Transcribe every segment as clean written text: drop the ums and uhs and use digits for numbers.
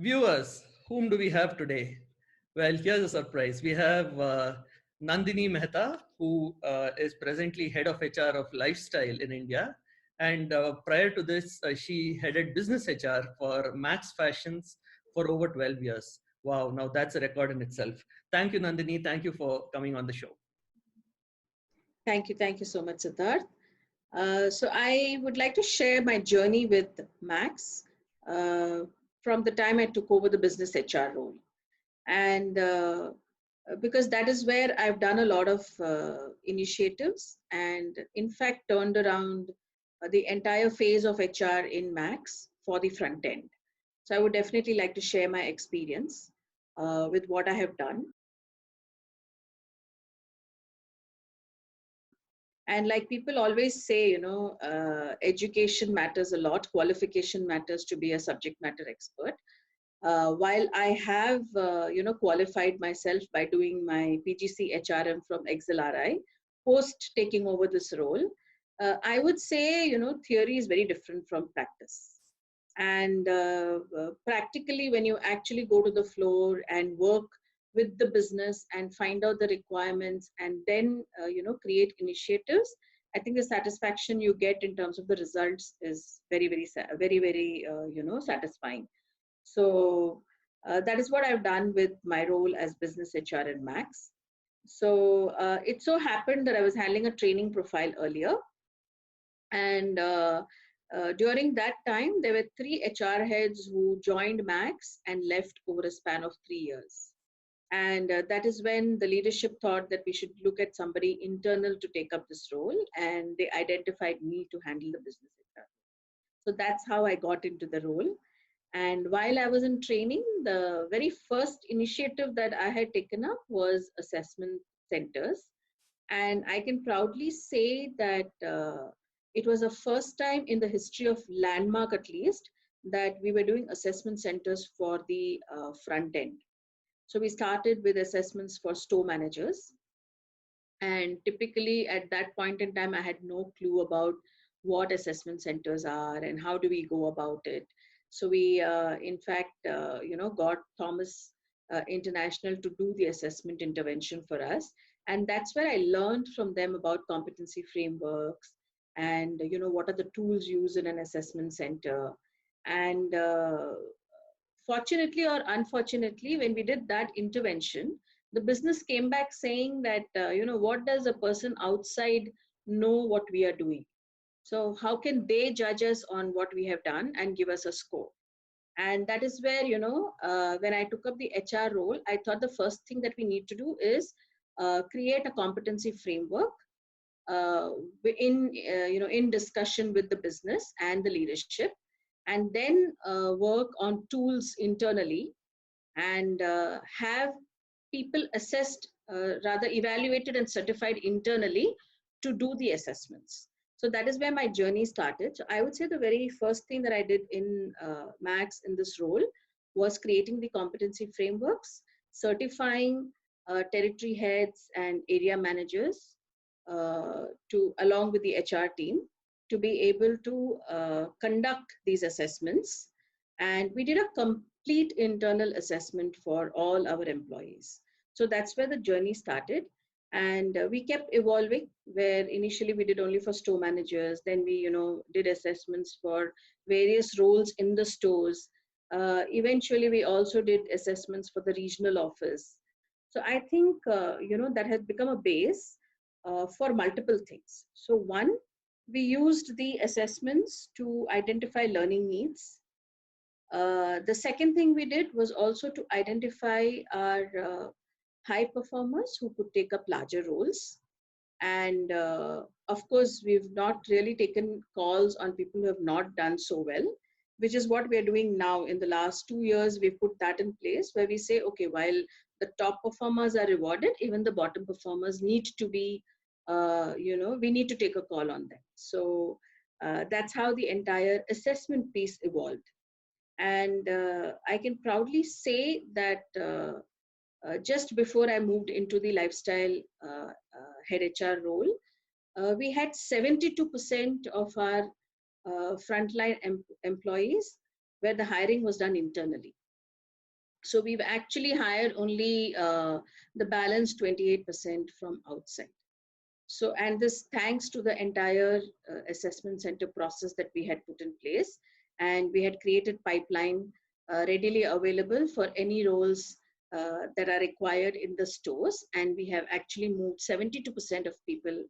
Viewers, whom do we have today? Well, here's a surprise. We have Nandini Mehta, who is presently head of HR of Lifestyle in India. And prior to this, she headed business HR for Max Fashions for over 12 years. Wow, now that's a record in itself. Thank you, Nandini. Thank you for coming on the show. Thank you so much, Siddharth. So I would like to share my journey with Max uh, from the time I took over the business HR role. And because that is where I've done a lot of initiatives and in fact turned around the entire phase of HR in Max for the front end. So I would definitely like to share my experience with what I have done. And like people always say, education matters a lot, qualification matters to be a subject matter expert. While I have, qualified myself by doing my PGC HRM from XLRI, post taking over this role, I would say, theory is very different from practice. And practically, when you actually go to the floor and work with the business and find out the requirements and then, create initiatives, I think the satisfaction you get in terms of the results is very, satisfying. So that is what I've done with my role as business HR in Max. So it so happened that I was handling a training profile earlier. And during that time, there were three HR heads who joined Max and left over a span of 3 years. And that is when the leadership thought that we should look at somebody internal to take up this role. And they identified me to handle the business HR. So that's how I got into the role. And while I was in training, the very first initiative that I had taken up was assessment centers. And I can proudly say that it was the first time in the history of Landmark, at least, that we were doing assessment centers for the front end. So we started with assessments for store managers. And typically at that point in time, I had no clue about what assessment centers are and how do we go about it. So we, in fact, got Thomas International to do the assessment intervention for us. And that's where I learned from them about competency frameworks and, what are the tools used in an assessment center. And fortunately or unfortunately, when we did that intervention, the business came back saying that, what does a person outside know what we are doing? So how can they judge us on what we have done and give us a score? And that is where, when I took up the HR role, I thought the first thing that we need to do is create a competency framework uh, in discussion with the business and the leadership, and then work on tools internally and have people assessed, rather evaluated and certified internally to do the assessments. So that is where my journey started. So I would say the very first thing that I did in Max in this role was creating the competency frameworks, certifying territory heads and area managers to along with the HR team to be able to conduct these assessments. And we did a complete internal assessment for all our employees. So that's where the journey started. And we kept evolving, where initially we did only for store managers. Then we, did assessments for various roles in the stores. Eventually, we also did assessments for the regional office. So I think, that has become a base for multiple things. So one, we used the assessments to identify learning needs. The second thing we did was also to identify our high performers who could take up larger roles. And of course, we've not really taken calls on people who have not done so well, which is what we are doing now. In the last 2 years, we've put that in place where we say, okay, while the top performers are rewarded, even the bottom performers need to be, we need to take a call on them. So that's how the entire assessment piece evolved. And I can proudly say that just before I moved into the lifestyle head HR role, we had 72% of our frontline employees where the hiring was done internally. So we've actually hired only the balance 28% from outside. So, and this thanks to the entire assessment center process that we had put in place, and we had created pipeline readily available for any roles that are required in the stores, and we have actually moved 72% of people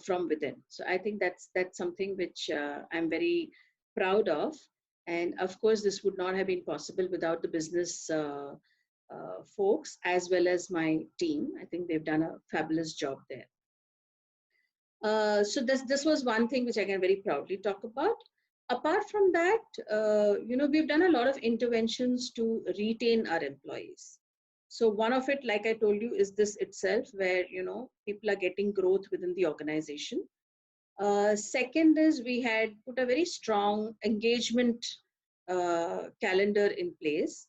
from within. So I think that's something which I'm very proud of. And of course, this would not have been possible without the business folks as well as my team. I think they've done a fabulous job there. So this was one thing which I can very proudly talk about. Apart from that, we've done a lot of interventions to retain our employees. So one of it, like I told you, is this itself, where people are getting growth within the organization. Second is we had put a very strong engagement calendar in place,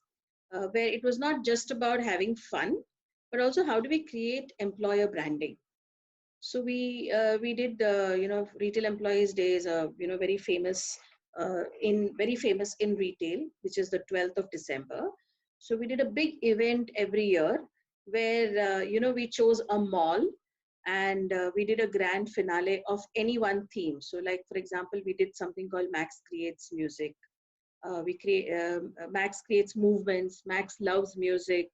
where it was not just about having fun, but also how do we create employer branding. So we did Retail Employees Day is very famous in retail, which is the 12th of December. So we did a big event every year where we chose a mall, and we did a grand finale of any one theme. So like for example, we did something called Max Creates Music. Max creates movements. Max loves music.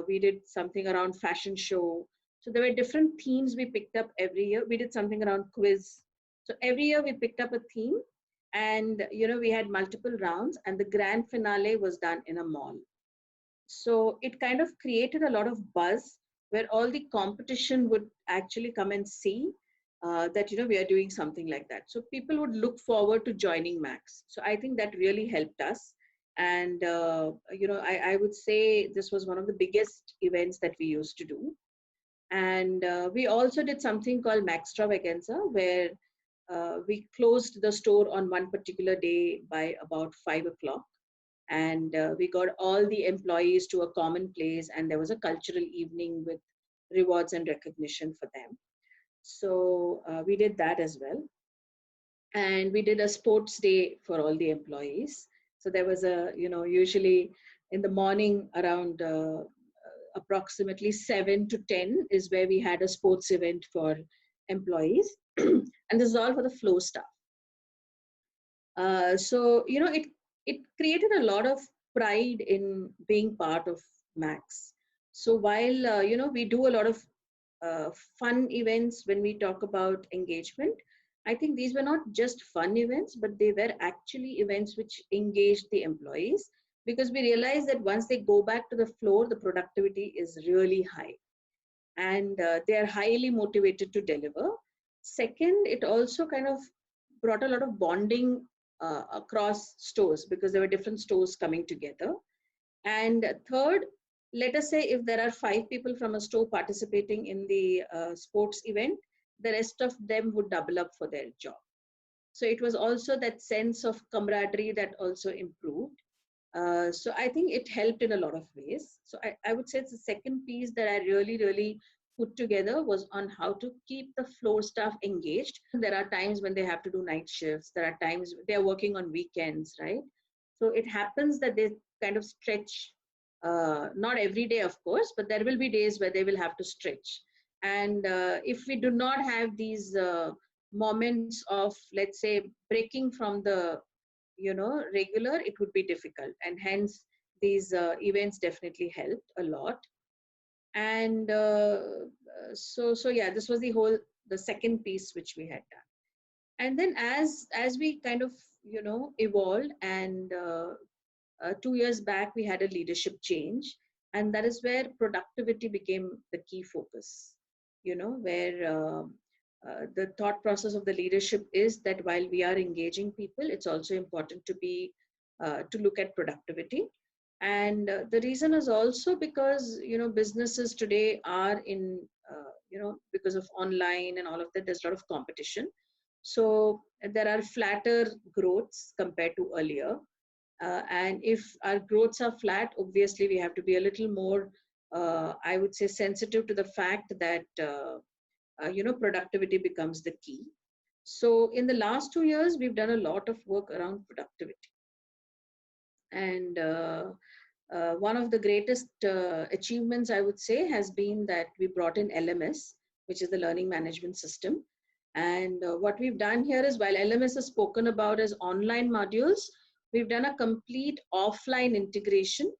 We did something around fashion show. So there were different themes we picked up every year. We did something around quiz. So every year we picked up a theme, and we had multiple rounds, and the grand finale was done in a mall. So it kind of created a lot of buzz where all the competition would actually come and see that we are doing something like that. So people would look forward to joining Max. So I think that really helped us. And I would say this was one of the biggest events that we used to do. And we also did something called Maxtravaganza, where we closed the store on one particular day by about 5 o'clock. And we got all the employees to a common place, and there was a cultural evening with rewards and recognition for them. So we did that as well. And we did a sports day for all the employees. So there was usually in the morning around approximately 7 to 10 is where we had a sports event for employees. And this is all for the flow staff. So it created a lot of pride in being part of Max. So while we do a lot of fun events when we talk about engagement, I think these were not just fun events, but they were actually events which engaged the employees, because we realized that once they go back to the floor, the productivity is really high, and they are highly motivated to deliver. Second, it also kind of brought a lot of bonding across stores, because there were different stores coming together. And third, let us say if there are 5 people from a store participating in the sports event, the rest of them would double up for their job. So it was also that sense of camaraderie that also improved. So I think it helped in a lot of ways. So I would say it's the second piece that I really, really put together was on how to keep the floor staff engaged. There are times when they have to do night shifts. There are times they're working on weekends, right? So it happens that they kind of stretch, not every day, of course, but there will be days where they will have to stretch. And if we do not have these moments of, let's say, breaking from the regular, it would be difficult, and hence these events definitely helped a lot. And so yeah, this was the second piece which we had done. And then as we kind of evolved, and 2 years back we had a leadership change, and that is where productivity became the key focus, where the thought process of the leadership is that while we are engaging people, it's also important to look at productivity. And the reason is also because businesses today are in because of online and all of that, there's a lot of competition. So there are flatter growths compared to earlier. And if our growths are flat, obviously we have to be a little more, I would say, sensitive to the fact that productivity becomes the key. So in the last 2 years, we've done a lot of work around productivity. And one of the greatest achievements, I would say, has been that we brought in LMS, which is the Learning Management System. And what we've done here is, while LMS is spoken about as online modules, we've done a complete offline integration.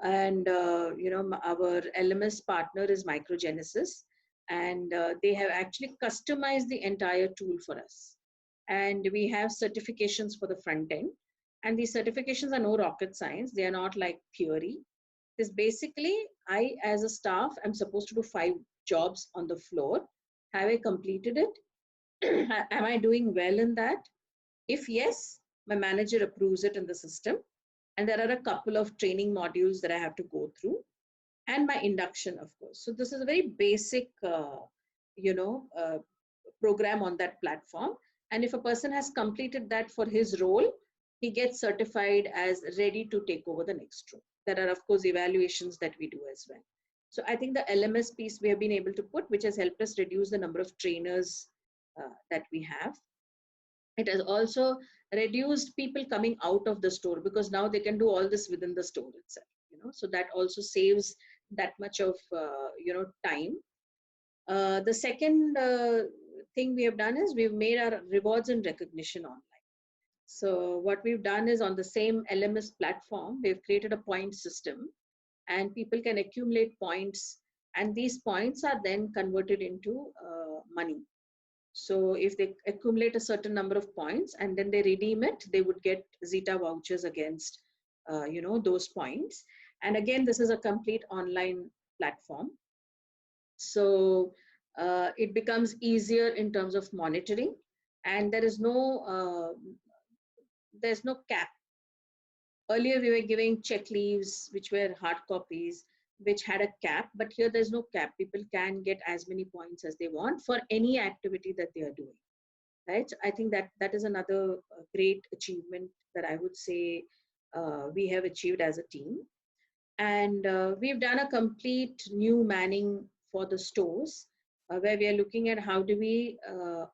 And our LMS partner is Microgenesis, and they have actually customized the entire tool for us. And we have certifications for the front end. And these certifications are no rocket science. They are not like theory. This basically, I as a staff, I'm supposed to do 5 jobs on the floor. Have I completed it? Am I doing well in that? If yes, my manager approves it in the system. And there are a couple of training modules that I have to go through, and my induction, of course. So this is a very basic, program on that platform. And if a person has completed that for his role, he gets certified as ready to take over the next role. There are, of course, evaluations that we do as well. So I think the LMS piece we have been able to put, which has helped us reduce the number of trainers that we have. It has also reduced people coming out of the store, because now they can do all this within the store itself. So that also saves that much of time. The second thing we have done is we've made our rewards and recognition online. So what we've done is, on the same LMS platform, we've created a point system, and people can accumulate points, and these points are then converted into money. So if they accumulate a certain number of points and then they redeem it, they would get Zeta vouchers against those points. And again, this is a complete online platform. So it becomes easier in terms of monitoring, and there's no cap. Earlier, we were giving check leaves, which were hard copies, which had a cap, but here there's no cap. People can get as many points as they want for any activity that they are doing, right? So I think that is another great achievement that I would say we have achieved as a team. And we've done a complete new manning for the stores, where we are looking at how do we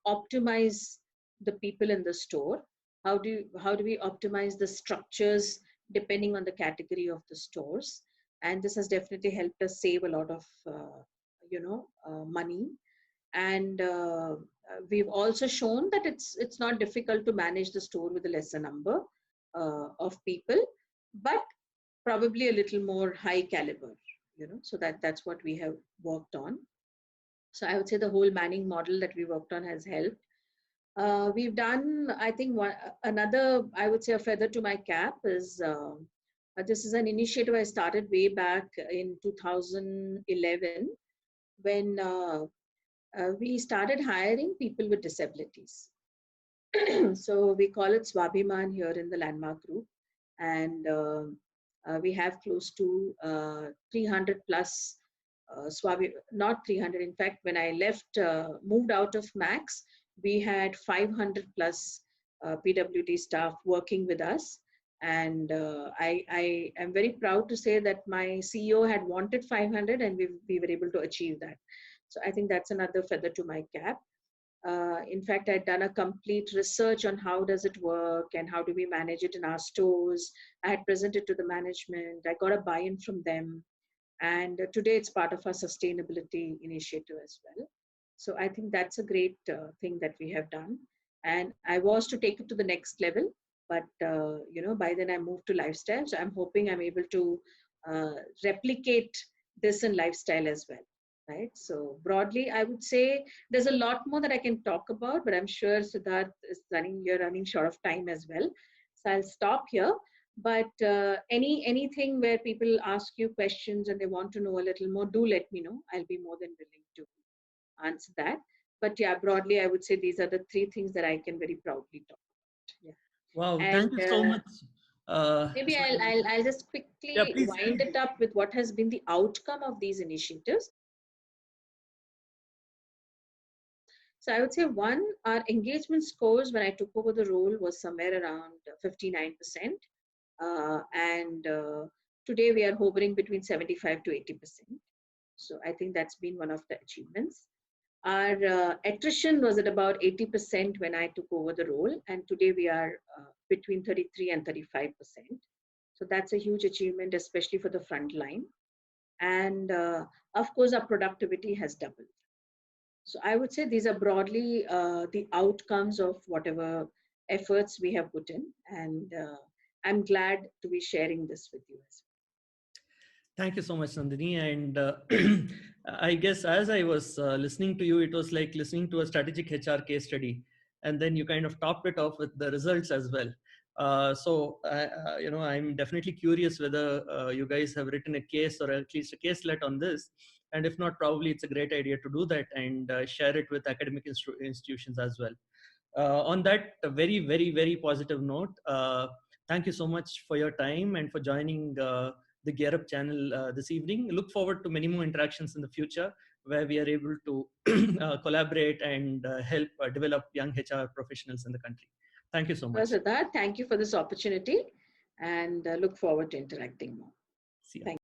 optimize the people in the store. How do we optimize the structures depending on the category of the stores? And this has definitely helped us save a lot of money. And we've also shown that it's not difficult to manage the store with a lesser number of people, but probably a little more high caliber. So that's what we have worked on. So I would say the whole manning model that we worked on has helped. We've done, I think, another, I would say, a feather to my cap is, this is an initiative I started way back in 2011, when we started hiring people with disabilities. So we call it Swabhiman here in the Landmark Group. And we have close to 300 plus not 300. In fact, when I left, moved out of Max, we had 500 plus PWD staff working with us. And I am very proud to say that my CEO had wanted 500, and we were able to achieve that. So I think that's another feather to my cap. In fact, I'd done a complete research on how does it work and how do we manage it in our stores. I had presented to the management. I got a buy-in from them. And today it's part of our sustainability initiative as well. So I think that's a great thing that we have done. And I was to take it to the next level, but by then I moved to lifestyle. So I'm hoping I'm able to replicate this in lifestyle as well. Right. So broadly, I would say there's a lot more that I can talk about, but I'm sure Siddharth you're running short of time as well. So I'll stop here. But anything where people ask you questions and they want to know a little more, do let me know. I'll be more than willing to answer that. But yeah, broadly, I would say these are the 3 things that I can very proudly talk about. Yeah. Wow, and, thank you so much. Maybe I'll just quickly wind it up with what has been the outcome of these initiatives. So I would say, one, our engagement scores when I took over the role was somewhere around 59%. And today we are hovering between 75 to 80%. So I think that's been one of the achievements. Our attrition was at about 80% when I took over the role, and today we are between 33 and 35%. So that's a huge achievement, especially for the front line. And of course, our productivity has doubled. So I would say these are broadly the outcomes of whatever efforts we have put in. And I'm glad to be sharing this with you as Thank you so much, Nandini. And I guess as I was listening to you, it was like listening to a strategic HR case study, and then you kind of topped it off with the results as well. I'm definitely curious whether you guys have written a case or at least a caselet on this, and if not, probably it's a great idea to do that and share it with academic institutions as well. On that very, very, very positive note, thank you so much for your time and for joining the Gear Up channel this evening. Look forward to many more interactions in the future where we are able to collaborate and help develop young HR professionals in the country. Thank you so well. much. So, Siddharth, thank you for this opportunity and look forward to interacting more. See you. Thank you.